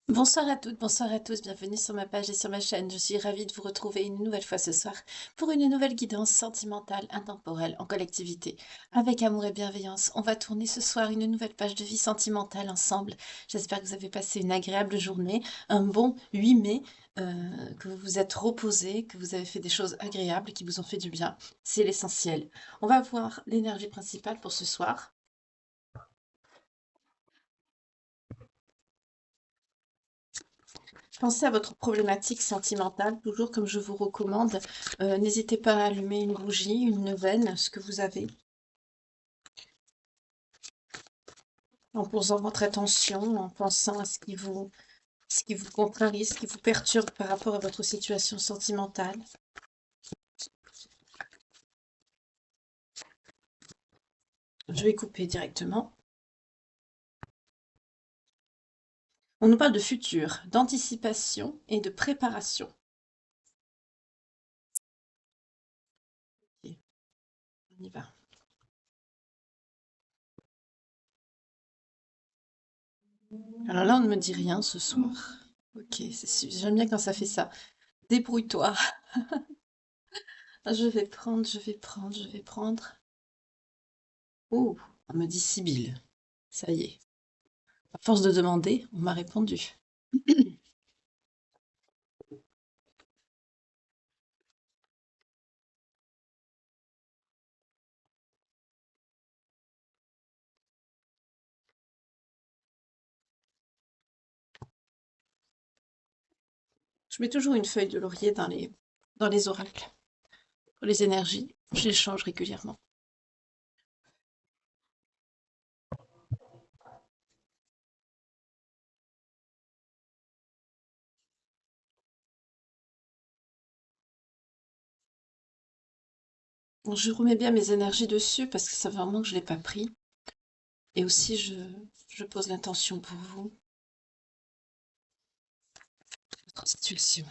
Bonsoir à toutes, bonsoir à tous, bienvenue sur ma page et sur ma chaîne. Je suis ravie de vous retrouver une nouvelle fois ce soir pour une nouvelle guidance sentimentale, intemporelle, en collectivité. Avec amour et bienveillance, on va tourner ce soir une nouvelle page de vie sentimentale ensemble. J'espère que vous avez passé une agréable journée, un bon 8 mai, que vous vous êtes reposé, que vous avez fait des choses agréables qui vous ont fait du bien. C'est l'essentiel. On va voir l'énergie principale pour ce soir. Pensez à votre problématique sentimentale, toujours comme je vous recommande. N'hésitez pas à allumer une bougie, une neuvaine, ce que vous avez, en posant votre attention, en pensant à ce qui vous contrarie, ce qui vous perturbe par rapport à votre situation sentimentale. Je vais couper directement. On nous parle de futur, d'anticipation et de préparation. Ok, on y va. Alors là, on ne me dit rien ce soir. Ok, j'aime bien quand ça fait ça. Débrouille-toi. Je vais prendre, je vais prendre, je vais prendre. Oh, on me dit Sibylle. Ça y est. À force de demander, on m'a répondu. Je mets toujours une feuille de laurier dans les oracles. Pour les énergies, je les change régulièrement. Bon, je remets bien mes énergies dessus parce que ça fait vraiment que je ne l'ai pas pris. Et aussi, je pose l'intention pour vous, votre situation.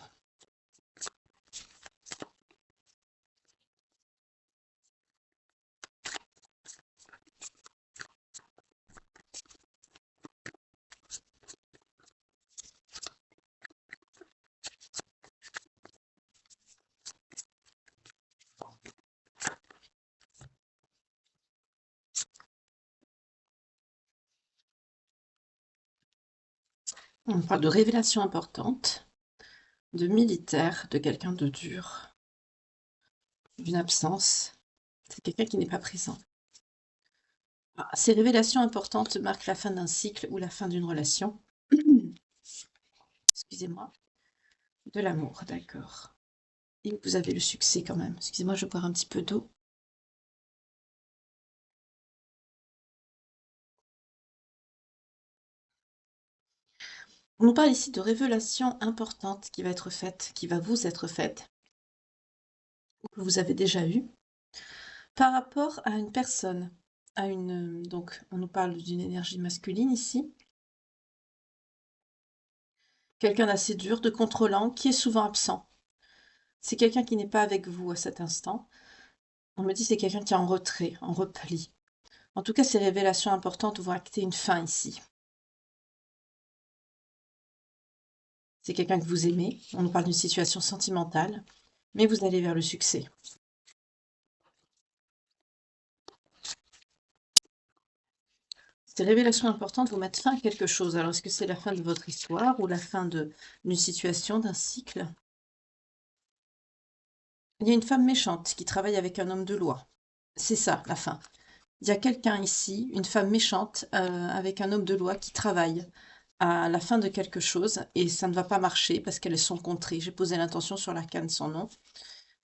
On parle de révélations importantes, de militaire, de quelqu'un de dur, d'une absence. C'est quelqu'un qui n'est pas présent. Ah, ces révélations importantes marquent la fin d'un cycle ou la fin d'une relation. Excusez-moi. De l'amour, d'accord. Et vous avez le succès quand même. Excusez-moi, je vais boire un petit peu d'eau. On nous parle ici de révélation importante qui va être faite, qui va vous être faite, ou que vous avez déjà eue, par rapport à une personne, à une, donc on nous parle d'une énergie masculine ici, quelqu'un d'assez dur, de contrôlant, qui est souvent absent. C'est quelqu'un qui n'est pas avec vous à cet instant. On me dit c'est quelqu'un qui est en retrait, en repli. En tout cas, ces révélations importantes vont acter une fin ici. C'est quelqu'un que vous aimez, on nous parle d'une situation sentimentale, mais vous allez vers le succès. Ces révélations importantes vont mettre fin à quelque chose. Alors, est-ce que c'est la fin de votre histoire ou la fin d'une situation, d'un cycle? Il y a une femme méchante qui travaille avec un homme de loi. C'est ça, la fin. Il y a quelqu'un ici, une femme méchante, avec un homme de loi qui travaille à la fin de quelque chose et ça ne va pas marcher parce qu'elles sont contrées. J'ai posé l'intention sur l'arcane sans nom.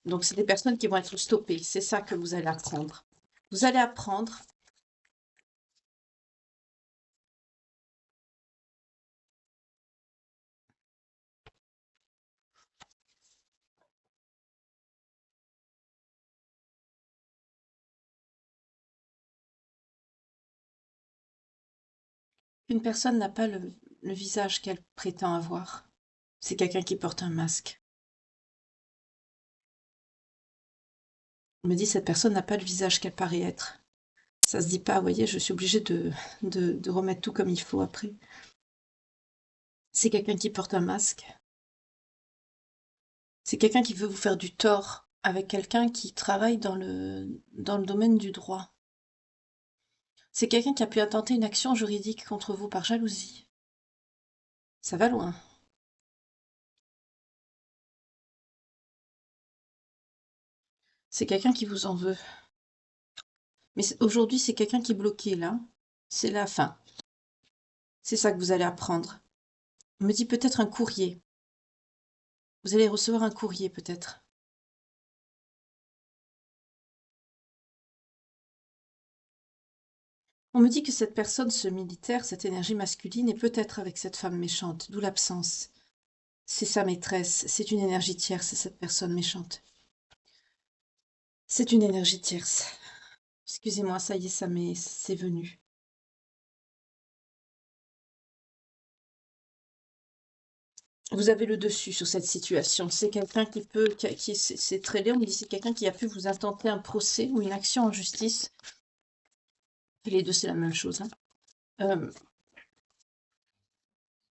Donc, c'est des personnes qui vont être stoppées. C'est ça que vous allez apprendre. Vous allez apprendre qu'une personne n'a pas le visage qu'elle prétend avoir. C'est quelqu'un qui porte un masque. On me dit cette personne n'a pas le visage qu'elle paraît être. Ça se dit pas, vous voyez, je suis obligée de remettre tout comme il faut après. C'est quelqu'un qui porte un masque. C'est quelqu'un qui veut vous faire du tort avec quelqu'un qui travaille dans le domaine du droit. C'est quelqu'un qui a pu intenter une action juridique contre vous par jalousie. Ça va loin. C'est quelqu'un qui vous en veut. Mais aujourd'hui, c'est quelqu'un qui est bloqué là. C'est la fin. C'est ça que vous allez apprendre. On me dit peut-être un courrier. Vous allez recevoir un courrier peut-être. On me dit que cette personne, ce militaire, cette énergie masculine est peut-être avec cette femme méchante, d'où l'absence. C'est sa maîtresse, c'est une énergie tierce, cette personne méchante. C'est une énergie tierce. Excusez-moi, ça y est, c'est venu. Vous avez le dessus sur cette situation. C'est quelqu'un qui peut, c'est très laid, on me dit c'est quelqu'un qui a pu vous intenter un procès ou une action en justice. Et les deux, c'est la même chose, hein. Euh,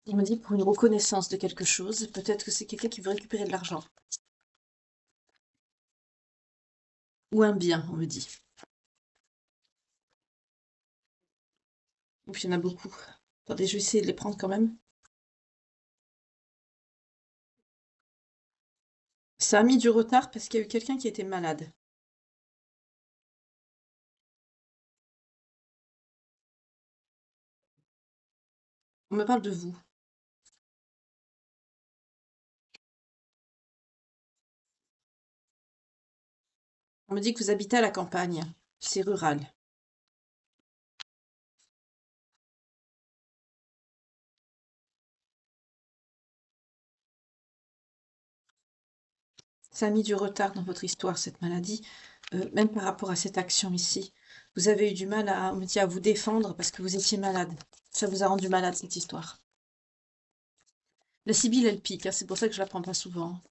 il me dit pour une reconnaissance de quelque chose, peut-être que c'est quelqu'un qui veut récupérer de l'argent. Ou un bien, on me dit. Ouf, il y en a beaucoup. Attendez, je vais essayer de les prendre quand même. Ça a mis du retard parce qu'il y a eu quelqu'un qui était malade. On me parle de vous. On me dit que vous habitez à la campagne. C'est rural. Ça a mis du retard dans votre histoire, cette maladie, même par rapport à cette action ici. Vous avez eu du mal à, on me dit, à vous défendre parce que vous étiez malade. Ça vous a rendu malade, cette histoire. La Sibylle, elle pique, hein, c'est pour ça que je la prends pas souvent.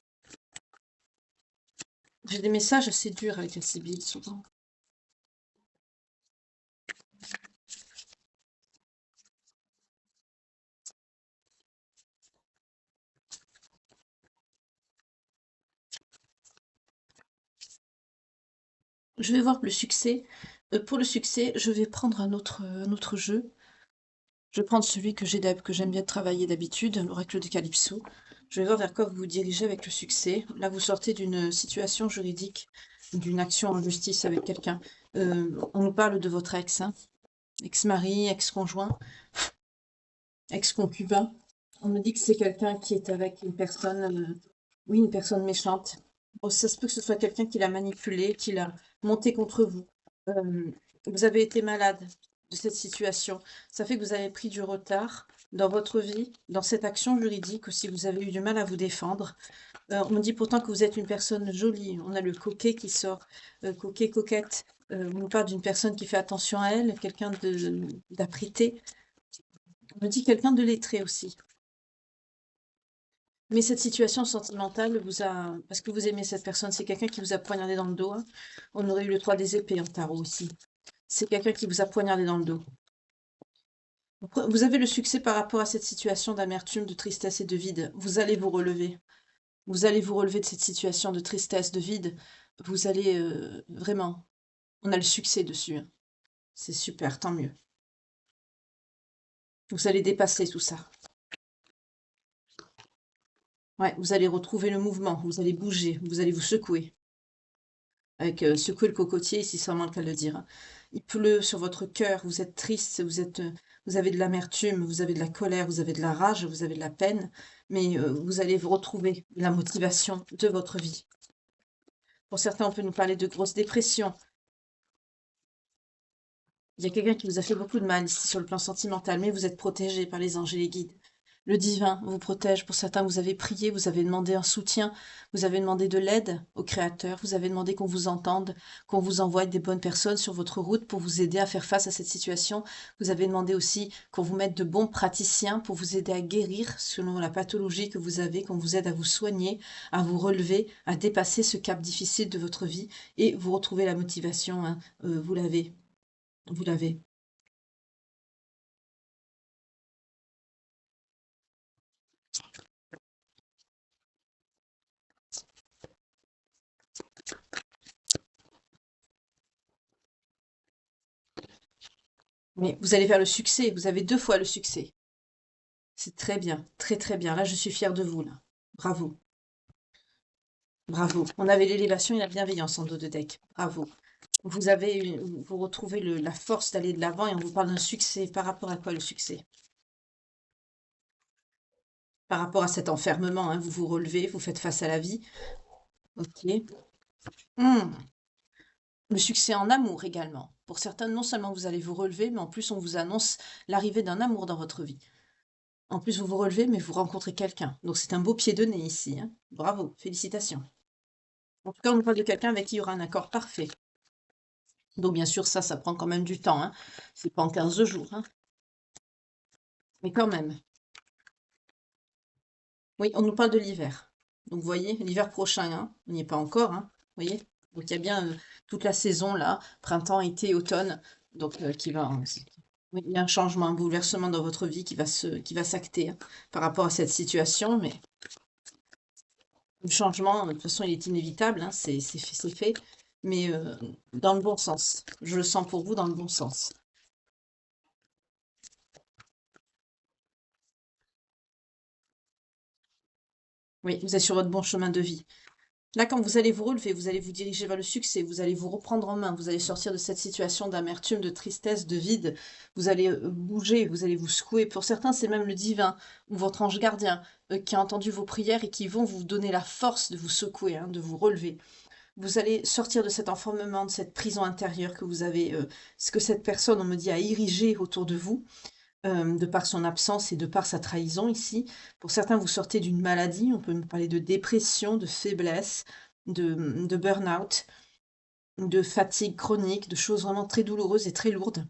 J'ai des messages assez durs avec la Sibylle, souvent. Je vais voir le succès. Pour le succès, je vais prendre un autre jeu. Je vais prendre celui que j'aime bien travailler d'habitude, l'oracle de Calypso. Je vais voir vers quoi vous vous dirigez avec le succès. Là, vous sortez d'une situation juridique, d'une action en justice avec quelqu'un. On nous parle de votre ex, hein. Ex-mari, ex-conjoint, ex-concubin. On me dit que c'est quelqu'un qui est avec une personne, oui, une personne méchante. Bon, ça se peut que ce soit quelqu'un qui l'a manipulé, qui l'a monté contre vous. Euh, vous avez été malade de cette situation. Ça fait que vous avez pris du retard dans votre vie, dans cette action juridique aussi. Vous avez eu du mal à vous défendre. On me dit pourtant que vous êtes une personne jolie. On a le coquet qui sort, coquet, coquette. On nous parle d'une personne qui fait attention à elle, quelqu'un d'apprêté. On me dit quelqu'un de lettré aussi. Mais cette situation sentimentale vous a, parce que vous aimez cette personne, c'est quelqu'un qui vous a poignardé dans le dos, hein. On aurait eu le 3 des épées en tarot aussi. C'est quelqu'un qui vous a poignardé dans le dos. Vous avez le succès par rapport à cette situation d'amertume, de tristesse et de vide. Vous allez vous relever. Vous allez vous relever de cette situation de tristesse, de vide. Vous allez vraiment. On a le succès dessus, hein. C'est super, tant mieux. Vous allez dépasser tout ça. Ouais, vous allez retrouver le mouvement. Vous allez bouger. Vous allez vous secouer. Avec secouer le cocotier, si c'est vraiment le cas de le dire, hein. Il pleut sur votre cœur, vous êtes triste, vous avez de l'amertume, vous avez de la colère, vous avez de la rage, vous avez de la peine, mais vous allez vous retrouver la motivation de votre vie. Pour certains, on peut nous parler de grosse dépression. Il y a quelqu'un qui vous a fait beaucoup de mal ici sur le plan sentimental, mais vous êtes protégé par les anges et les guides. Le divin vous protège. Pour certains, vous avez prié, vous avez demandé un soutien, vous avez demandé de l'aide au Créateur, vous avez demandé qu'on vous entende, qu'on vous envoie des bonnes personnes sur votre route pour vous aider à faire face à cette situation. Vous avez demandé aussi qu'on vous mette de bons praticiens pour vous aider à guérir selon la pathologie que vous avez, qu'on vous aide à vous soigner, à vous relever, à dépasser ce cap difficile de votre vie et vous retrouver la motivation, hein. Vous l'avez, vous l'avez. Mais vous allez vers le succès, vous avez 2 fois le succès. C'est très bien, très très bien. Là, je suis fière de vous, là. Bravo, bravo. On avait l'élévation et la bienveillance en dos de deck. Bravo. Vous retrouvez la force d'aller de l'avant et on vous parle d'un succès. Par rapport à quoi le succès? Par rapport à cet enfermement, hein, vous vous relevez, vous faites face à la vie. Ok. Hmm. Le succès en amour également. Pour certains, non seulement vous allez vous relever, mais en plus on vous annonce l'arrivée d'un amour dans votre vie. En plus, vous vous relevez, mais vous rencontrez quelqu'un. Donc c'est un beau pied de nez ici, hein. Bravo, félicitations. En tout cas, on nous parle de quelqu'un avec qui il y aura un accord parfait. Donc bien sûr, ça prend quand même du temps, hein. C'est pas en 15 jours, hein. Mais quand même. Oui, on nous parle de l'hiver. Donc vous voyez, l'hiver prochain, hein. On n'y est pas encore, hein. Vous voyez? Donc il y a bien toute la saison là, printemps, été, automne, donc qui va. Oui, il y a un changement, un bouleversement dans votre vie qui va s'acter hein, par rapport à cette situation, mais le changement, de toute façon, il est inévitable, hein, c'est fait, mais dans le bon sens. Je le sens pour vous dans le bon sens. Oui, vous êtes sur votre bon chemin de vie. Là, quand vous allez vous relever, vous allez vous diriger vers le succès, vous allez vous reprendre en main, vous allez sortir de cette situation d'amertume, de tristesse, de vide, vous allez bouger, vous allez vous secouer. Pour certains, c'est même le divin ou votre ange gardien qui a entendu vos prières et qui vont vous donner la force de vous secouer, hein, de vous relever. Vous allez sortir de cet enfermement, de cette prison intérieure que vous avez, ce que cette personne, on me dit, a érigé autour de vous, de par son absence et de par sa trahison ici. Pour certains, vous sortez d'une maladie, on peut me parler de dépression, de faiblesse, de burn-out, de fatigue chronique, de choses vraiment très douloureuses et très lourdes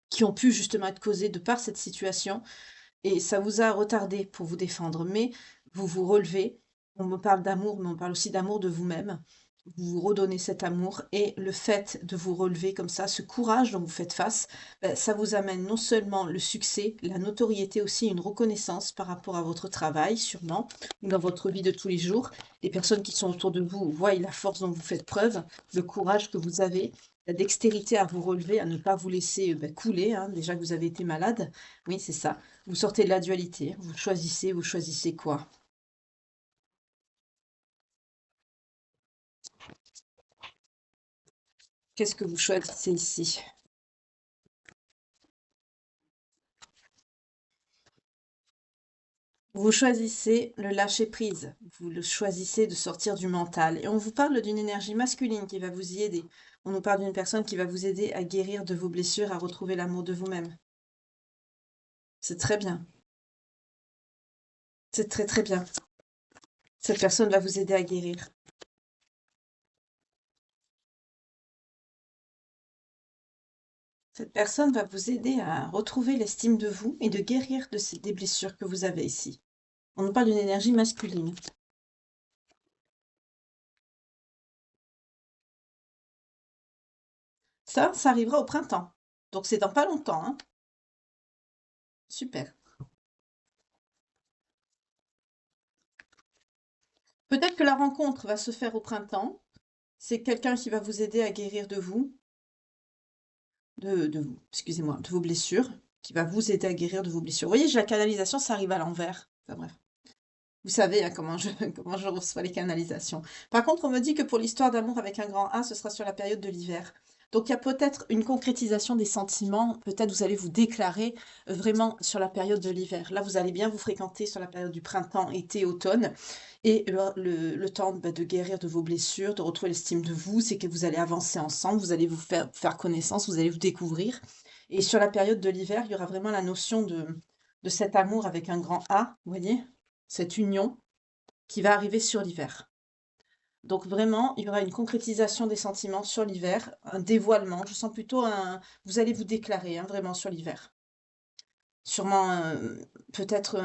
qui ont pu justement être causées de par cette situation. Et ça vous a retardé pour vous défendre, mais vous vous relevez. On me parle d'amour, mais on parle aussi d'amour de vous-même. Vous vous redonnez cet amour et le fait de vous relever comme ça, ce courage dont vous faites face, ça vous amène non seulement le succès, la notoriété aussi, une reconnaissance par rapport à votre travail, sûrement, ou dans votre vie de tous les jours. Les personnes qui sont autour de vous voient la force dont vous faites preuve, le courage que vous avez, la dextérité à vous relever, à ne pas vous laisser couler, hein, déjà que vous avez été malade. Oui, c'est ça. Vous sortez de la dualité, vous choisissez quoi? Qu'est-ce que vous choisissez ici? Vous choisissez le lâcher-prise, vous le choisissez de sortir du mental. Et on vous parle d'une énergie masculine qui va vous y aider. On nous parle d'une personne qui va vous aider à guérir de vos blessures, à retrouver l'amour de vous-même. C'est très bien. C'est très très bien. Cette personne va vous aider à guérir. Cette personne va vous aider à retrouver l'estime de vous et de guérir des blessures que vous avez ici. On nous parle d'une énergie masculine. Ça arrivera au printemps. Donc c'est dans pas longtemps, hein. Super. Peut-être que la rencontre va se faire au printemps. C'est quelqu'un qui va vous aider à guérir de vous, excusez-moi, de vos blessures, qui va vous aider à guérir de vos blessures. Vous voyez, la canalisation, ça arrive à l'envers. Enfin bref. Vous savez hein, comment je reçois les canalisations. Par contre, on me dit que pour l'histoire d'amour avec un grand A, ce sera sur la période de l'hiver. Donc il y a peut-être une concrétisation des sentiments, peut-être vous allez vous déclarer vraiment sur la période de l'hiver. Là, vous allez bien vous fréquenter sur la période du printemps, été, automne, et le temps de guérir de vos blessures, de retrouver l'estime de vous, c'est que vous allez avancer ensemble, vous allez vous faire connaissance, vous allez vous découvrir. Et sur la période de l'hiver, il y aura vraiment la notion de cet amour avec un grand A, vous voyez? Cette union qui va arriver sur l'hiver. Donc vraiment, il y aura une concrétisation des sentiments sur l'hiver, un dévoilement. Je sens plutôt un... Vous allez vous déclarer hein, vraiment sur l'hiver. Sûrement, peut-être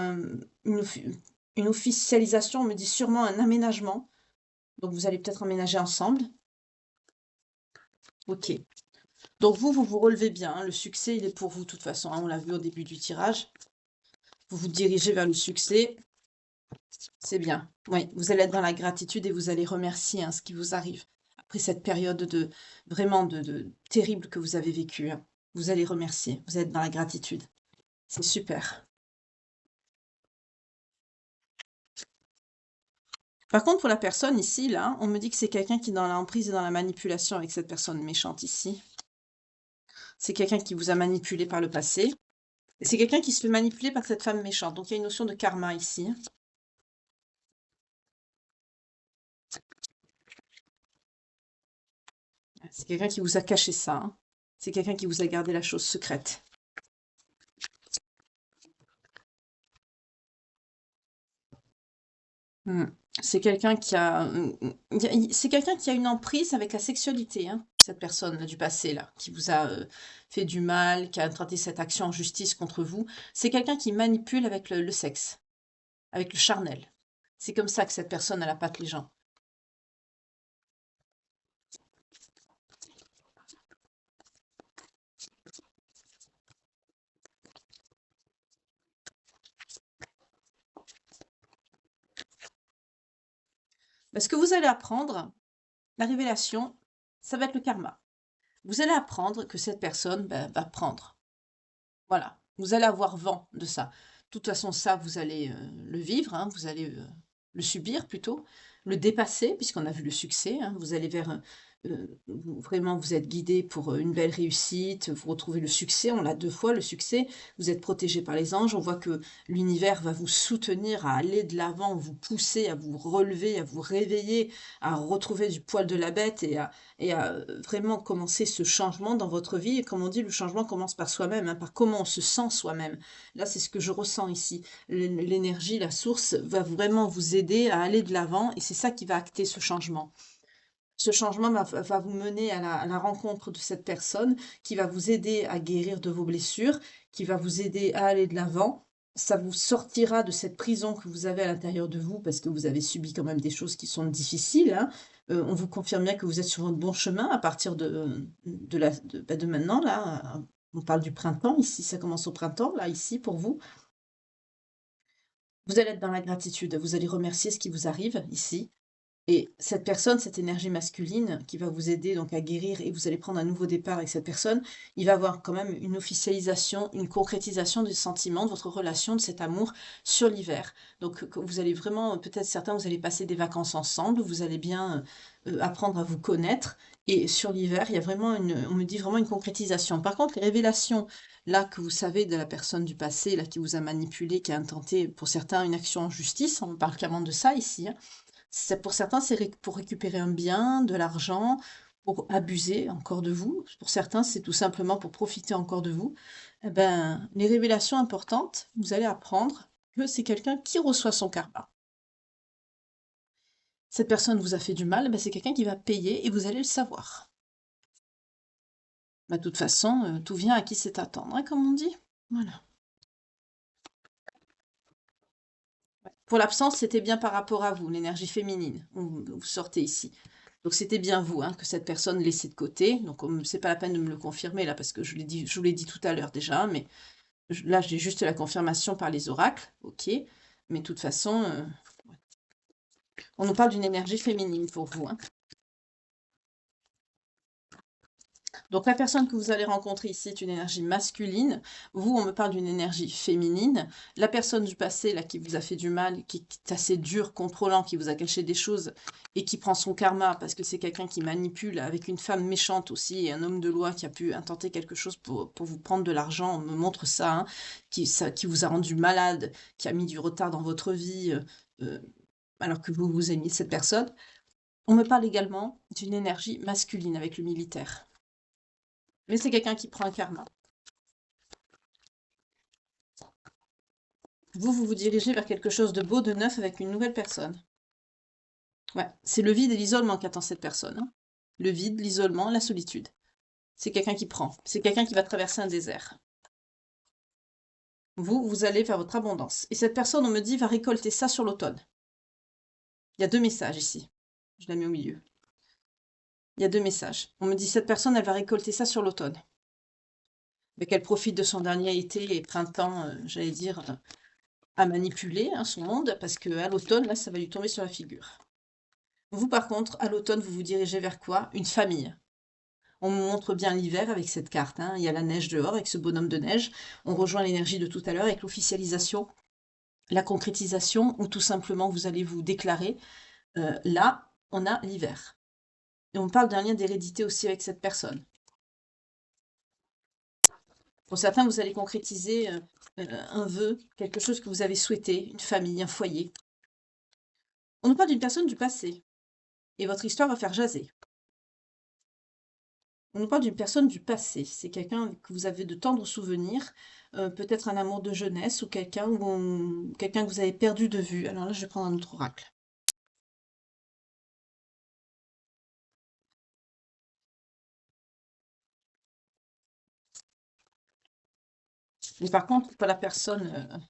une officialisation, on me dit sûrement un aménagement. Donc vous allez peut-être emménager ensemble. Ok. Donc vous vous relevez bien. Hein. Le succès, il est pour vous de toute façon. Hein, on l'a vu au début du tirage. Vous vous dirigez vers le succès. C'est bien. Oui, vous allez être dans la gratitude et vous allez remercier hein, ce qui vous arrive après cette période de vraiment de terrible que vous avez vécue. Hein. Vous allez remercier, vous êtes dans la gratitude. C'est super. Par contre, pour la personne ici, là, on me dit que c'est quelqu'un qui est dans l'emprise et dans la manipulation avec cette personne méchante ici. C'est quelqu'un qui vous a manipulé par le passé. Et c'est quelqu'un qui se fait manipuler par cette femme méchante. Donc il y a une notion de karma ici. C'est quelqu'un qui vous a caché ça, hein. C'est quelqu'un qui vous a gardé la chose secrète. Hmm. C'est quelqu'un qui a, c'est quelqu'un qui a une emprise avec la sexualité, hein, cette personne du passé là, qui vous a fait du mal, qui a tenté cette action en justice contre vous. C'est quelqu'un qui manipule avec le sexe, avec le charnel. C'est comme ça que cette personne elle appâte les gens. Parce que vous allez apprendre, la révélation, ça va être le karma. Vous allez apprendre que cette personne ben, va prendre. Voilà. Vous allez avoir vent de ça. De toute façon, ça, vous allez le vivre, hein, vous allez le subir plutôt, le dépasser, puisqu'on a vu le succès, hein, vous allez vers... vraiment, vous êtes guidé pour une belle réussite, vous retrouvez le succès, on l'a 2 fois, le succès, vous êtes protégé par les anges, on voit que l'univers va vous soutenir à aller de l'avant, vous pousser, à vous relever, à vous réveiller, à retrouver du poil de la bête et à vraiment commencer ce changement dans votre vie. Et comme on dit, le changement commence par soi-même, hein, par comment on se sent soi-même. Là, c'est ce que je ressens ici. L'énergie, la source va vraiment vous aider à aller de l'avant et c'est ça qui va acter ce changement. Ce changement va vous mener à la rencontre de cette personne qui va vous aider à guérir de vos blessures, qui va vous aider à aller de l'avant. Ça vous sortira de cette prison que vous avez à l'intérieur de vous parce que vous avez subi quand même des choses qui sont difficiles, hein. On vous confirme bien que vous êtes sur votre bon chemin à partir de maintenant, là. On parle du printemps ici, ça commence au printemps, là, ici, pour vous. Vous allez être dans la gratitude, vous allez remercier ce qui vous arrive ici. Et cette personne, cette énergie masculine qui va vous aider donc à guérir et vous allez prendre un nouveau départ avec cette personne, il va avoir quand même une officialisation, une concrétisation du sentiment, de votre relation, de cet amour sur l'hiver. Donc vous allez vraiment, peut-être certains, vous allez passer des vacances ensemble, vous allez bien apprendre à vous connaître. Et sur l'hiver, il y a vraiment on me dit vraiment une concrétisation. Par contre, les révélations, là, que vous savez de la personne du passé, là, qui vous a manipulé, qui a intenté, pour certains, une action en justice, on parle clairement de ça ici, hein. Pour certains, c'est pour récupérer un bien, de l'argent, pour abuser encore de vous. Pour certains, c'est tout simplement pour profiter encore de vous. Eh ben, les révélations importantes, vous allez apprendre que c'est quelqu'un qui reçoit son karma. Cette personne vous a fait du mal, eh ben, c'est quelqu'un qui va payer et vous allez le savoir. Bah, de toute façon, tout vient à qui sait attendre, hein, comme on dit. Voilà. Pour l'absence, c'était bien par rapport à vous, l'énergie féminine. Vous sortez ici. Donc c'était bien vous, hein, que cette personne laissait de côté. Donc c'est pas la peine de me le confirmer là, parce que je vous l'ai dit tout à l'heure déjà, mais là j'ai juste la confirmation par les oracles, ok. Mais de toute façon, on nous parle d'une énergie féminine pour vous, hein. Donc la personne que vous allez rencontrer ici est une énergie masculine. Vous, on me parle d'une énergie féminine. La personne du passé, là, qui vous a fait du mal, qui est assez dur, contrôlant, qui vous a caché des choses et qui prend son karma parce que c'est quelqu'un qui manipule avec une femme méchante aussi et un homme de loi qui a pu intenter quelque chose pour vous prendre de l'argent. On me montre ça, hein, qui vous a rendu malade, qui a mis du retard dans votre vie, euh, alors que vous aimiez cette personne. On me parle également d'une énergie masculine avec le militaire. Mais c'est quelqu'un qui prend un karma. Vous vous dirigez vers quelque chose de beau, de neuf avec une nouvelle personne. Ouais, c'est le vide et l'isolement qu'attend cette personne, hein. Le vide, l'isolement, la solitude. C'est quelqu'un qui prend. C'est quelqu'un qui va traverser un désert. Vous allez vers votre abondance. Et cette personne, on me dit, va récolter ça sur l'automne. Il y a 2 messages ici. Je la mets au milieu. Il y a 2 messages. On me dit, cette personne, elle va récolter ça sur l'automne. Mais qu'elle profite de son dernier été et printemps, j'allais dire, à manipuler, hein, son monde, parce qu'à l'automne, là, ça va lui tomber sur la figure. Vous, par contre, à l'automne, vous vous dirigez vers quoi? Une famille. On me montre bien l'hiver avec cette carte, hein. Il y a la neige dehors avec ce bonhomme de neige. On rejoint l'énergie de tout à l'heure avec l'officialisation, la concrétisation, ou tout simplement vous allez vous déclarer. Là, on a l'hiver. Et on parle d'un lien d'hérédité aussi avec cette personne. Pour certains, vous allez concrétiser un vœu, quelque chose que vous avez souhaité, une famille, un foyer. On nous parle d'une personne du passé. Et votre histoire va faire jaser. On nous parle d'une personne du passé. C'est quelqu'un que vous avez de tendres souvenirs, peut-être un amour de jeunesse ou quelqu'un quelqu'un que vous avez perdu de vue. Alors là, je vais prendre un autre oracle. Mais par contre, pas la personne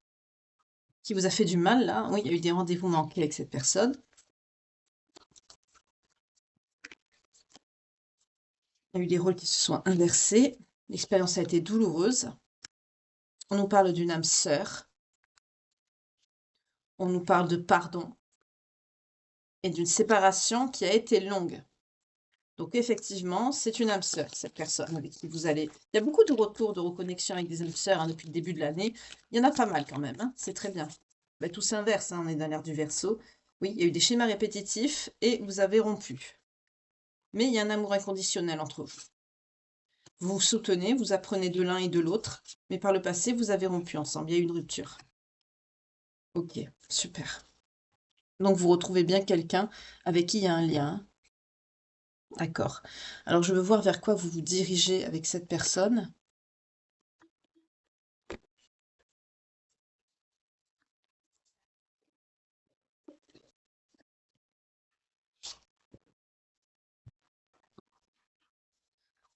qui vous a fait du mal, là. Oui, il y a eu des rendez-vous manqués avec cette personne. Il y a eu des rôles qui se sont inversés. L'expérience a été douloureuse. On nous parle d'une âme sœur. On nous parle de pardon et d'une séparation qui a été longue. Donc effectivement, c'est une âme sœur, cette personne avec qui vous allez... Il y a beaucoup de retours, de reconnexion avec des âmes sœurs hein, depuis le début de l'année. Il y en a pas mal quand même, hein, c'est très bien. Ben, tout s'inverse, hein, on est dans l'ère du Verseau. Oui, il y a eu des schémas répétitifs et vous avez rompu. Mais il y a un amour inconditionnel entre vous. Vous vous soutenez, vous apprenez de l'un et de l'autre, mais par le passé, vous avez rompu ensemble, il y a eu une rupture. Ok, super. Donc vous retrouvez bien quelqu'un avec qui il y a un lien. D'accord. Alors je veux voir vers quoi vous vous dirigez avec cette personne.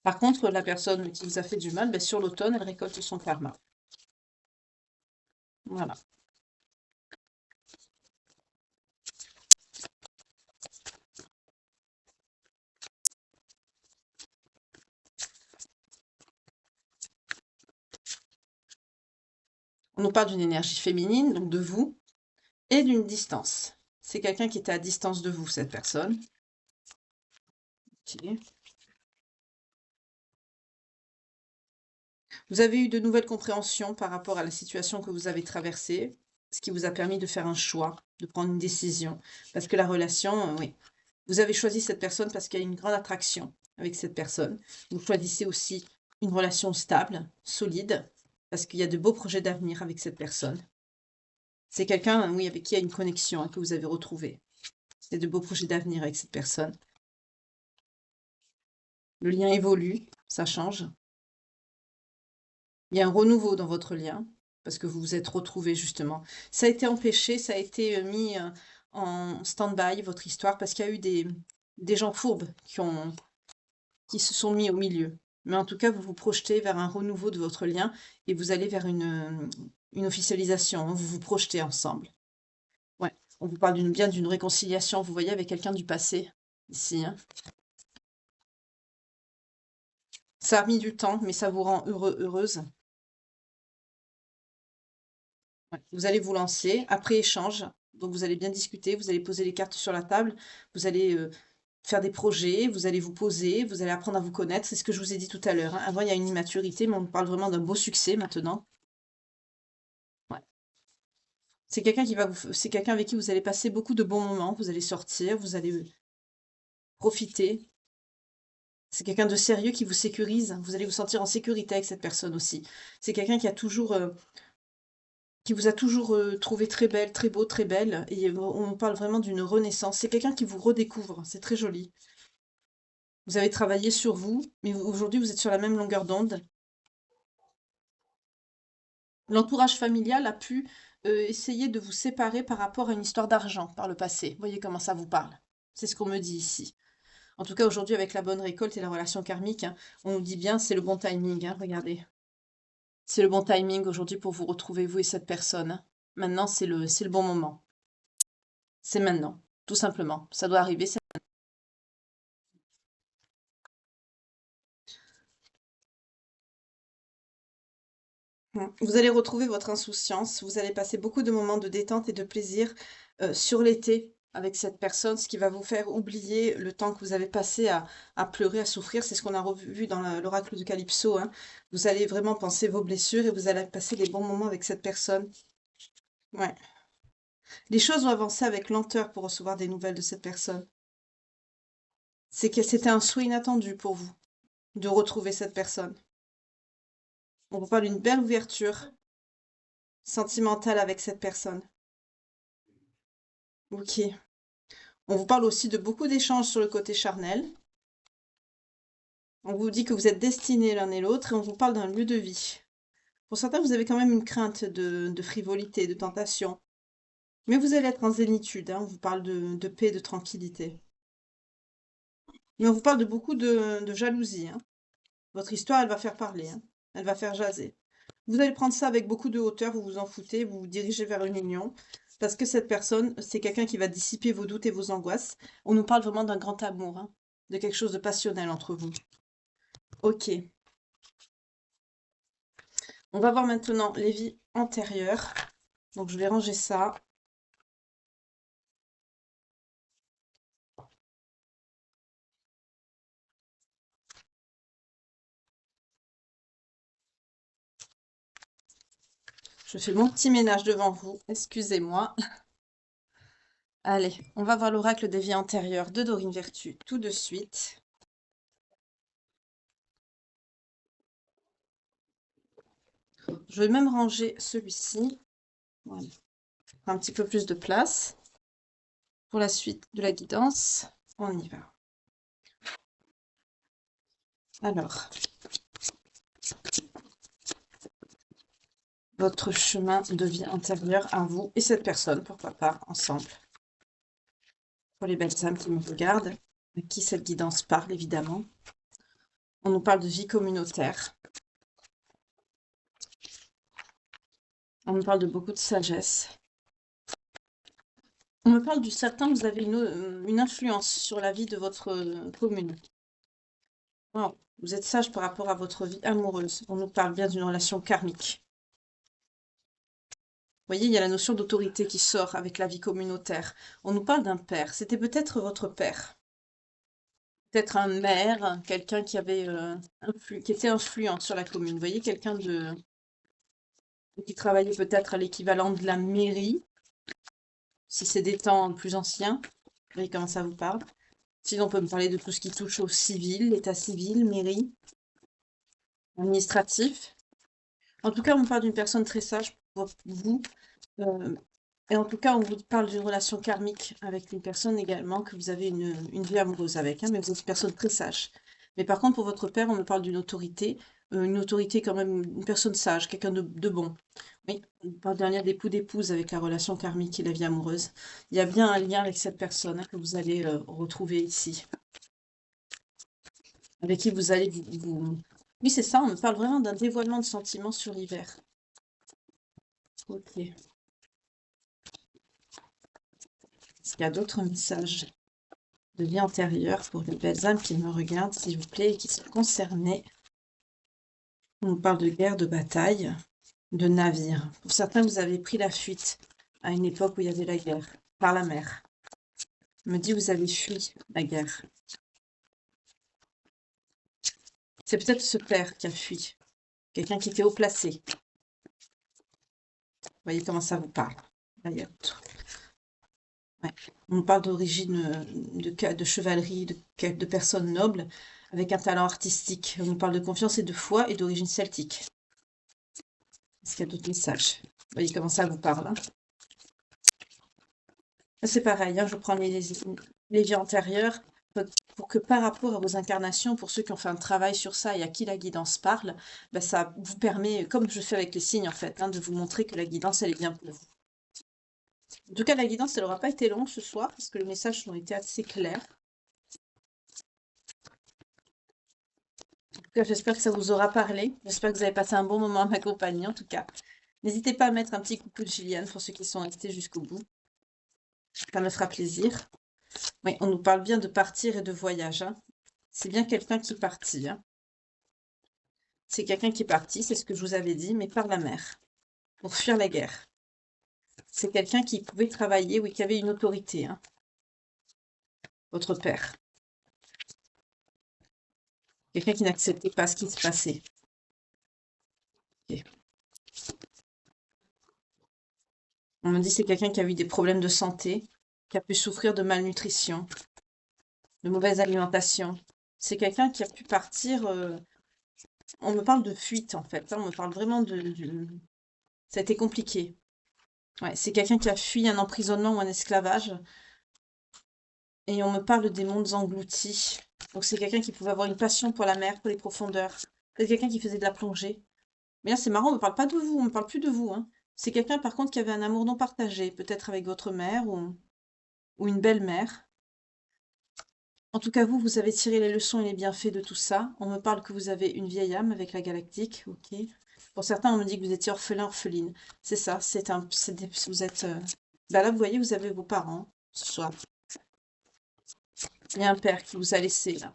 Par contre, la personne qui vous a fait du mal, ben, sur l'automne, elle récolte son karma. Voilà. On nous parle d'une énergie féminine, donc de vous, et d'une distance. C'est quelqu'un qui était à distance de vous, cette personne. Ok. Vous avez eu de nouvelles compréhensions par rapport à la situation que vous avez traversée, ce qui vous a permis de faire un choix, de prendre une décision. Parce que la relation, oui, vous avez choisi cette personne parce qu'il y a une grande attraction avec cette personne. Vous choisissez aussi une relation stable, solide, parce qu'il y a de beaux projets d'avenir avec cette personne. C'est quelqu'un, oui, avec qui il y a une connexion hein, que vous avez retrouvée. C'est de beaux projets d'avenir avec cette personne. Le lien évolue, ça change. Il y a un renouveau dans votre lien, parce que vous vous êtes retrouvés justement. Ça a été empêché, ça a été mis en stand-by, votre histoire, parce qu'il y a eu des gens fourbes qui se sont mis au milieu. Mais en tout cas, vous vous projetez vers un renouveau de votre lien et vous allez vers une officialisation, hein, vous vous projetez ensemble. Ouais, on vous parle bien d'une réconciliation, vous voyez, avec quelqu'un du passé, ici. Hein. Ça a mis du temps, mais ça vous rend heureux, heureuse. Ouais. Vous allez vous lancer, après échange, donc vous allez bien discuter, vous allez poser les cartes sur la table, vous allez faire des projets, vous allez vous poser, vous allez apprendre à vous connaître, c'est ce que je vous ai dit tout à l'heure. Hein. Avant, il y a une immaturité, mais on parle vraiment d'un beau succès maintenant. Ouais. C'est quelqu'un avec qui vous allez passer beaucoup de bons moments, vous allez sortir, vous allez profiter. C'est quelqu'un de sérieux qui vous sécurise, vous allez vous sentir en sécurité avec cette personne aussi. C'est quelqu'un qui vous a toujours trouvé très belle, très beau, très belle, et on parle vraiment d'une renaissance. C'est quelqu'un qui vous redécouvre, c'est très joli. Vous avez travaillé sur vous, mais aujourd'hui vous êtes sur la même longueur d'onde. L'entourage familial a pu essayer de vous séparer par rapport à une histoire d'argent par le passé. Voyez comment ça vous parle. C'est ce qu'on me dit ici. En tout cas, aujourd'hui, avec la bonne récolte et la relation karmique, hein, on nous dit bien, c'est le bon timing, hein, regardez. C'est le bon timing aujourd'hui pour vous retrouver, vous et cette personne. Hein. Maintenant, c'est le bon moment. C'est maintenant, tout simplement. Ça doit arriver. Vous allez retrouver votre insouciance. Vous allez passer beaucoup de moments de détente et de plaisir sur l'été. avec cette personne, ce qui va vous faire oublier le temps que vous avez passé à pleurer, à souffrir. C'est ce qu'on a revu dans l'oracle de Calypso, hein. Vous allez vraiment penser vos blessures et vous allez passer des bons moments avec cette personne. Ouais. Les choses vont avancer avec lenteur pour recevoir des nouvelles de cette personne. C'est que c'était un souhait inattendu pour vous de retrouver cette personne. On vous parle d'une belle ouverture sentimentale avec cette personne. Ok. On vous parle aussi de beaucoup d'échanges sur le côté charnel. On vous dit que vous êtes destinés l'un et l'autre et on vous parle d'un lieu de vie. Pour certains, vous avez quand même une crainte de frivolité, de tentation. Mais vous allez être en zénitude, hein. On vous parle de paix, de tranquillité. Mais on vous parle de beaucoup de jalousie, hein. Votre histoire, elle va faire parler, hein. Elle va faire jaser. Vous allez prendre ça avec beaucoup de hauteur, vous vous en foutez, vous vous dirigez vers une union. Parce que cette personne, c'est quelqu'un qui va dissiper vos doutes et vos angoisses. On nous parle vraiment d'un grand amour, hein, de quelque chose de passionnel entre vous. Ok. On va voir maintenant les vies antérieures. Donc je vais ranger ça. Je fais mon petit ménage devant vous. Excusez-moi. Allez, on va voir l'oracle des vies antérieures de Dorine Vertu tout de suite. Je vais même ranger celui-ci. Voilà. Un petit peu plus de place. Pour la suite de la guidance, on y va. Alors, votre chemin de vie intérieure à vous et cette personne, pourquoi pas, ensemble. Pour les belles âmes qui me regardent, à qui cette guidance parle, évidemment. On nous parle de vie communautaire. On me parle de beaucoup de sagesse. On me parle du certain que vous avez une influence sur la vie de votre commune. Wow. Vous êtes sage par rapport à votre vie amoureuse. On nous parle bien d'une relation karmique. Vous voyez, il y a la notion d'autorité qui sort avec la vie communautaire. On nous parle d'un père. C'était peut-être votre père. Peut-être un maire, quelqu'un qui avait qui était influent sur la commune. Vous voyez, quelqu'un qui travaillait peut-être à l'équivalent de la mairie, si c'est des temps plus anciens. Vous voyez comment ça vous parle. Sinon, on peut me parler de tout ce qui touche au civil, l'état civil, mairie, administratif. En tout cas, on me parle d'une personne très sage pour vous. Et en tout cas, on vous parle d'une relation karmique avec une personne également que vous avez une vie amoureuse avec, hein, mais vous êtes une personne très sage. Mais par contre, pour votre père, on me parle d'une autorité quand même, une personne sage, quelqu'un de bon. Oui, on parle d'un lien d'époux-d'épouse avec la relation karmique et la vie amoureuse. Il y a bien un lien avec cette personne, hein, que vous allez retrouver ici. Avec qui vous allez Oui, c'est ça, on me parle vraiment d'un dévoilement de sentiments sur l'hiver. Ok. Est-ce qu'il y a d'autres messages de vie antérieure pour les belles âmes qui me regardent, s'il vous plaît, et qui sont concernées? On nous parle de guerre, de bataille, de navire. Pour certains, vous avez pris la fuite à une époque où il y avait la guerre, par la mer. On me dit vous avez fui la guerre. C'est peut-être ce père qui a fui, quelqu'un qui était haut placé. Vous voyez comment ça vous parle. Là, il y a autre. Ouais. On nous parle d'origine de chevalerie, de personnes nobles, avec un talent artistique. On nous parle de confiance et de foi et d'origine celtique. Est-ce qu'il y a d'autres messages? Vous voyez comment ça vous parle, hein? C'est pareil, hein, je prends les vies antérieures pour que par rapport à vos incarnations, pour ceux qui ont fait un travail sur ça et à qui la guidance parle, bah, ça vous permet, comme je fais avec les signes en fait, hein, de vous montrer que la guidance, elle est bien pour vous. En tout cas, la guidance, elle n'aura pas été longue ce soir, parce que les messages ont été assez clairs. En tout cas, j'espère que ça vous aura parlé. J'espère que vous avez passé un bon moment à m'accompagner, en tout cas. N'hésitez pas à mettre un petit coucou de Gilliane pour ceux qui sont restés jusqu'au bout. Ça me fera plaisir. Oui, on nous parle bien de partir et de voyage, hein. C'est bien quelqu'un qui est parti, hein. C'est quelqu'un qui est parti, c'est ce que je vous avais dit, mais par la mer, pour fuir la guerre. C'est quelqu'un qui pouvait travailler, oui, qui avait une autorité, hein. votre père. Quelqu'un qui n'acceptait pas ce qui se passait. Ok. On me dit que c'est quelqu'un qui a eu des problèmes de santé, qui a pu souffrir de malnutrition, de mauvaise alimentation. C'est quelqu'un qui a pu partir. On me parle de fuite en fait, hein, on me parle vraiment ça a été compliqué. Ouais, c'est quelqu'un qui a fui un emprisonnement ou un esclavage. Et on me parle des mondes engloutis. Donc c'est quelqu'un qui pouvait avoir une passion pour la mer, pour les profondeurs. C'est quelqu'un qui faisait de la plongée. Mais là, c'est marrant, on me parle pas de vous, on me parle plus de vous, hein. C'est quelqu'un, par contre, qui avait un amour non partagé, peut-être avec votre mère ou une belle-mère. En tout cas, vous avez tiré les leçons et les bienfaits de tout ça. On me parle que vous avez une vieille âme avec la galactique, ok. Pour certains, on me dit que vous étiez orphelin, orpheline. C'est ça, vous êtes... Bah là, vous voyez, vous avez vos parents, ce soir. Il y a un père qui vous a laissé, là,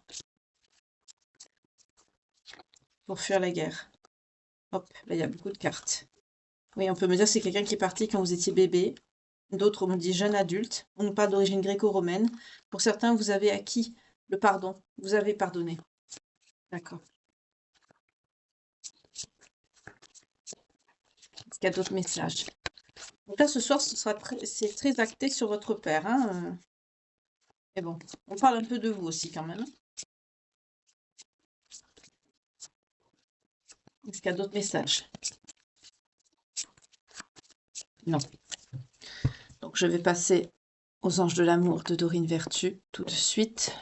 pour fuir la guerre. Hop, là, il y a beaucoup de cartes. Oui, on peut me dire que c'est quelqu'un qui est parti quand vous étiez bébé. D'autres, on me dit jeune adulte. On nous parle d'origine gréco-romaine. Pour certains, vous avez acquis le pardon. Vous avez pardonné. D'accord. Est-ce qu'il y a d'autres messages? Donc là, ce soir, c'est très acté sur votre père, hein. Mais bon, on parle un peu de vous aussi quand même, hein. Est-ce qu'il y a d'autres messages? Non. Donc je vais passer aux anges de l'amour de Dorine Vertu tout de suite.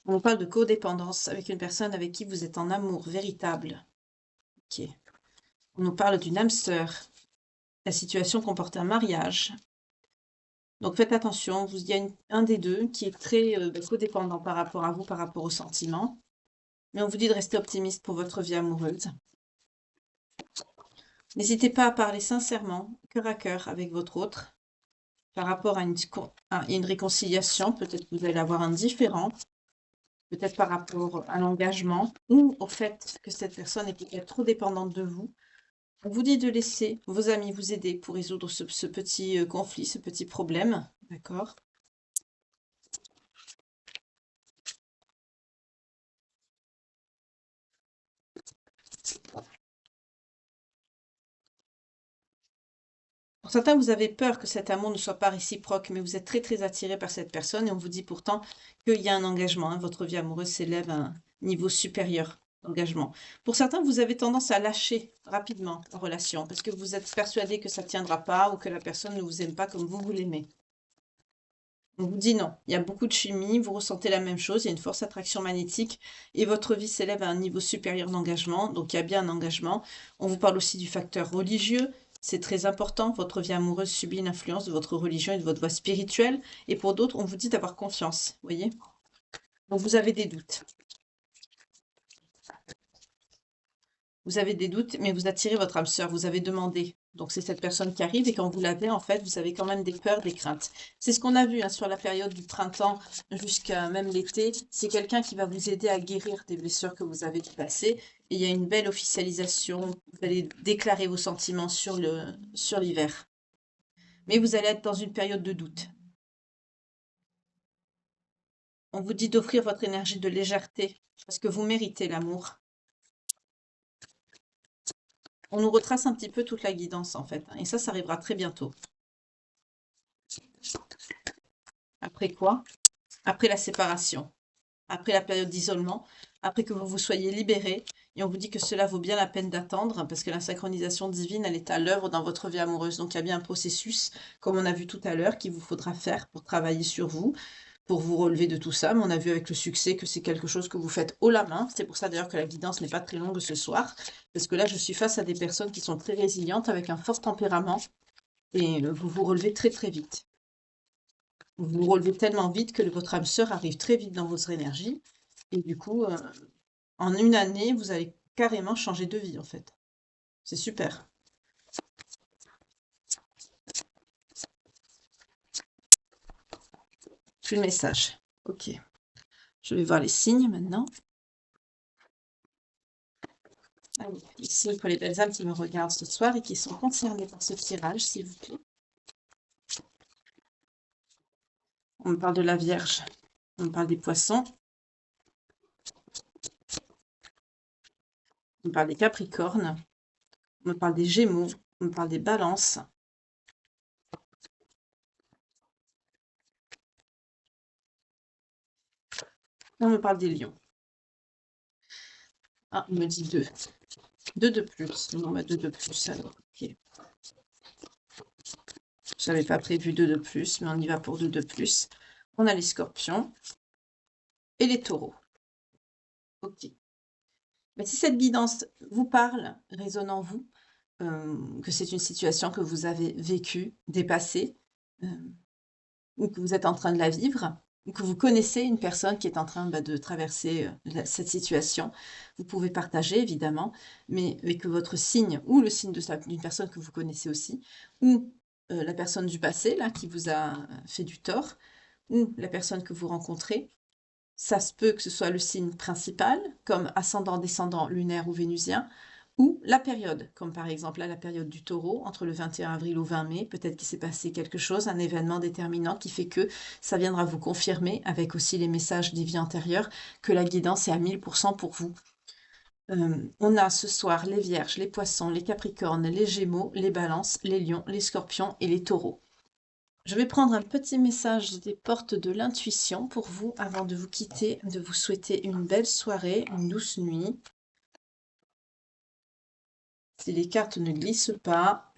On parle de codépendance avec une personne avec qui vous êtes en amour véritable. Ok. On nous parle d'une âme sœur. La situation comporte un mariage. Donc faites attention, il y a un des deux qui est très codépendant par rapport à vous, par rapport aux sentiments. Mais on vous dit de rester optimiste pour votre vie amoureuse. N'hésitez pas à parler sincèrement, cœur à cœur avec votre autre, par rapport à une réconciliation. Peut-être que vous allez avoir un différend, peut-être par rapport à l'engagement, ou au fait que cette personne est peut-être trop dépendante de vous. On vous dit de laisser vos amis vous aider pour résoudre ce petit conflit, ce petit problème. D'accord? Pour certains, vous avez peur que cet amour ne soit pas réciproque, mais vous êtes très très attiré par cette personne et on vous dit pourtant qu'il y a un engagement, hein. Votre vie amoureuse s'élève à un niveau supérieur d'engagement. Pour certains, vous avez tendance à lâcher rapidement la relation parce que vous êtes persuadé que ça ne tiendra pas ou que la personne ne vous aime pas comme vous l'aimez. On vous dit non, il y a beaucoup de chimie, vous ressentez la même chose, il y a une force attraction magnétique et votre vie s'élève à un niveau supérieur d'engagement, donc il y a bien un engagement. On vous parle aussi du facteur religieux, c'est très important, votre vie amoureuse subit une influence de votre religion et de votre voie spirituelle, et pour d'autres, on vous dit d'avoir confiance, vous voyez? Donc vous avez des doutes. Vous avez des doutes, mais vous attirez votre âme sœur, vous avez demandé. Donc c'est cette personne qui arrive et quand vous l'avez, en fait, vous avez quand même des peurs, des craintes. C'est ce qu'on a vu, hein, sur la période du printemps jusqu'à même l'été. C'est quelqu'un qui va vous aider à guérir des blessures que vous avez du passé. Et il y a une belle officialisation. Vous allez déclarer vos sentiments sur l'hiver. Mais vous allez être dans une période de doute. On vous dit d'offrir votre énergie de légèreté parce que vous méritez l'amour. On nous retrace un petit peu toute la guidance, en fait, hein, et ça arrivera très bientôt. Après quoi? Après la séparation, après la période d'isolement, après que vous vous soyez libéré, et on vous dit que cela vaut bien la peine d'attendre, parce que la synchronisation divine, elle est à l'œuvre dans votre vie amoureuse. Donc il y a bien un processus, comme on a vu tout à l'heure, qu'il vous faudra faire pour travailler sur vous, pour vous relever de tout ça. Mais on a vu avec le succès que c'est quelque chose que vous faites haut la main. C'est pour ça d'ailleurs que la guidance n'est pas très longue ce soir, parce que là, je suis face à des personnes qui sont très résilientes, avec un fort tempérament, et vous vous relevez très très vite. Vous vous relevez tellement vite que votre âme sœur arrive très vite dans votre énergie. Et du coup, en une année, vous allez carrément changer de vie, en fait. C'est super. Plus le message. Ok. Je vais voir les signes maintenant. Allez, les signes pour les belles âmes qui me regardent ce soir et qui sont concernés par ce tirage, s'il vous plaît. On me parle de la Vierge, on me parle des Poissons, on me parle des Capricornes, on me parle des Gémeaux, on me parle des Balances. On me parle des Lions. Ah, il me dit 2. 2 de plus. Non, bah 2 de plus alors. Ok. Je n'avais pas prévu 2 de plus, mais on y va pour 2 de plus. On a les Scorpions et les Taureaux. Ok. Mais si cette guidance vous parle, résonne en vous, que c'est une situation que vous avez vécue, dépassée, ou que vous êtes en train de la vivre, ou que vous connaissez une personne qui est en train de traverser cette situation, vous pouvez partager évidemment, mais et que votre signe, ou le signe d'une personne que vous connaissez aussi, ou la personne du passé là, qui vous a fait du tort, ou la personne que vous rencontrez, ça se peut que ce soit le signe principal, comme ascendant, descendant, lunaire ou vénusien, ou la période, comme par exemple là, la période du Taureau, entre le 21 avril au 20 mai, peut-être qu'il s'est passé quelque chose, un événement déterminant qui fait que ça viendra vous confirmer, avec aussi les messages des vies antérieures, que la guidance est à 1000% pour vous. On a ce soir les Vierges, les Poissons, les Capricornes, les Gémeaux, les Balances, les Lions, les Scorpions et les Taureaux. Je vais prendre un petit message des portes de l'intuition pour vous avant de vous quitter, de vous souhaiter une belle soirée, une douce nuit. Si les cartes ne glissent pas.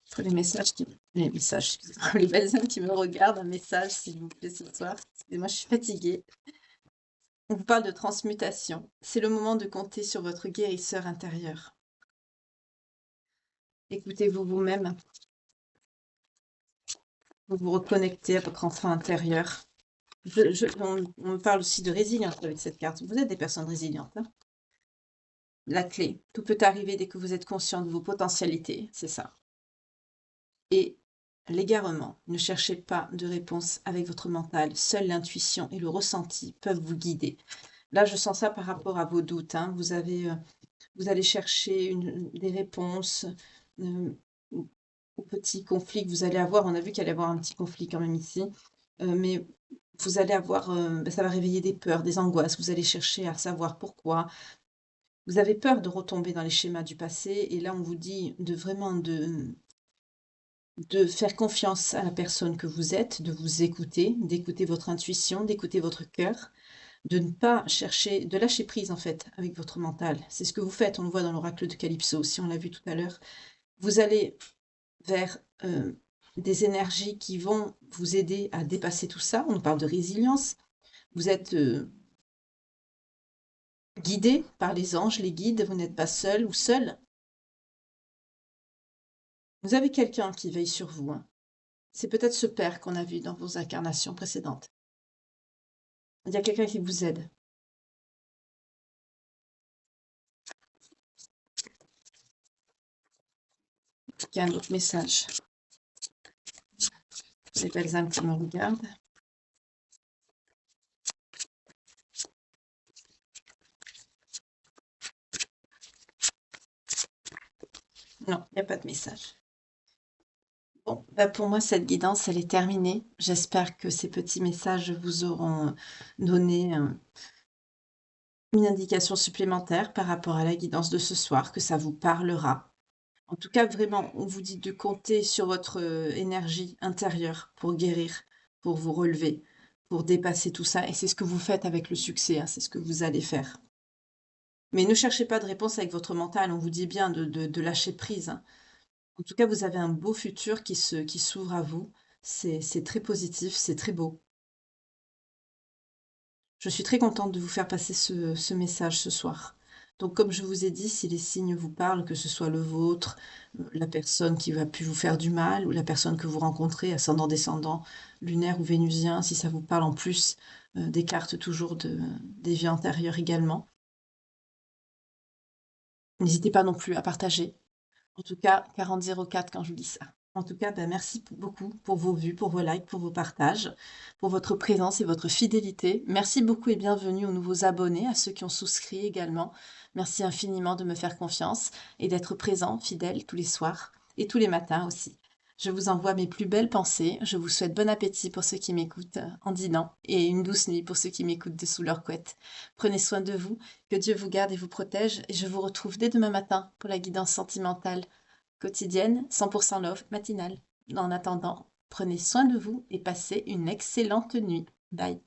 Pour les messages excusez-moi, les belles âmes qui me regardent, un message s'il vous plaît ce soir. Excusez-moi, je suis fatiguée. On vous parle de transmutation. C'est le moment de compter sur votre guérisseur intérieur. Écoutez-vous vous-même. Vous vous reconnectez à votre enfant intérieur. On me parle aussi de résilience avec cette carte. Vous êtes des personnes résilientes. Hein. La clé. Tout peut arriver dès que vous êtes conscient de vos potentialités. C'est ça. Et l'égarement. Ne cherchez pas de réponse avec votre mental. Seule l'intuition et le ressenti peuvent vous guider. Là, je sens ça par rapport à vos doutes. Hein. Vous allez chercher des réponses aux petits conflits que vous allez avoir. On a vu qu'il allait y avoir un petit conflit quand même ici. Mais vous allez avoir, ça va réveiller des peurs, des angoisses. Vous allez chercher à savoir pourquoi. Vous avez peur de retomber dans les schémas du passé. Et là, on vous dit de faire confiance à la personne que vous êtes, de vous écouter, d'écouter votre intuition, d'écouter votre cœur, de ne pas chercher, de lâcher prise en fait avec votre mental. C'est ce que vous faites, on le voit dans l'oracle de Calypso, si on l'a vu tout à l'heure. Vous allez vers des énergies qui vont vous aider à dépasser tout ça. On parle de résilience. Vous êtes guidé par les anges, les guides, vous n'êtes pas seul ou seul. Vous avez quelqu'un qui veille sur vous. Hein. C'est peut-être ce père qu'on a vu dans vos incarnations précédentes. Il y a quelqu'un qui vous aide. Il y a un autre message. Les belles âmes qui me regardent. Non, il n'y a pas de message. Bon, bah pour moi, cette guidance, elle est terminée. J'espère que ces petits messages vous auront donné une indication supplémentaire par rapport à la guidance de ce soir, que ça vous parlera. En tout cas, vraiment, on vous dit de compter sur votre énergie intérieure pour guérir, pour vous relever, pour dépasser tout ça. Et c'est ce que vous faites avec le succès, hein, c'est ce que vous allez faire. Mais ne cherchez pas de réponse avec votre mental, on vous dit bien de lâcher prise. Hein. En tout cas, vous avez un beau futur qui s'ouvre à vous. C'est très positif, c'est très beau. Je suis très contente de vous faire passer ce message ce soir. Donc, comme je vous ai dit, si les signes vous parlent, que ce soit le vôtre, la personne qui va pu vous faire du mal, ou la personne que vous rencontrez, ascendant, descendant, lunaire ou vénusien, si ça vous parle en plus, des cartes toujours des vies antérieures également. N'hésitez pas non plus à partager. En tout cas, 4004 quand je vous dis ça. En tout cas, merci beaucoup pour vos vues, pour vos likes, pour vos partages, pour votre présence et votre fidélité. Merci beaucoup et bienvenue aux nouveaux abonnés, à ceux qui ont souscrit également. Merci infiniment de me faire confiance et d'être présent, fidèle, tous les soirs et tous les matins aussi. Je vous envoie mes plus belles pensées. Je vous souhaite bon appétit pour ceux qui m'écoutent en dînant et une douce nuit pour ceux qui m'écoutent dessous leur couette. Prenez soin de vous, que Dieu vous garde et vous protège et je vous retrouve dès demain matin pour la guidance sentimentale quotidienne, 100% love, matinale. En attendant, prenez soin de vous et passez une excellente nuit. Bye.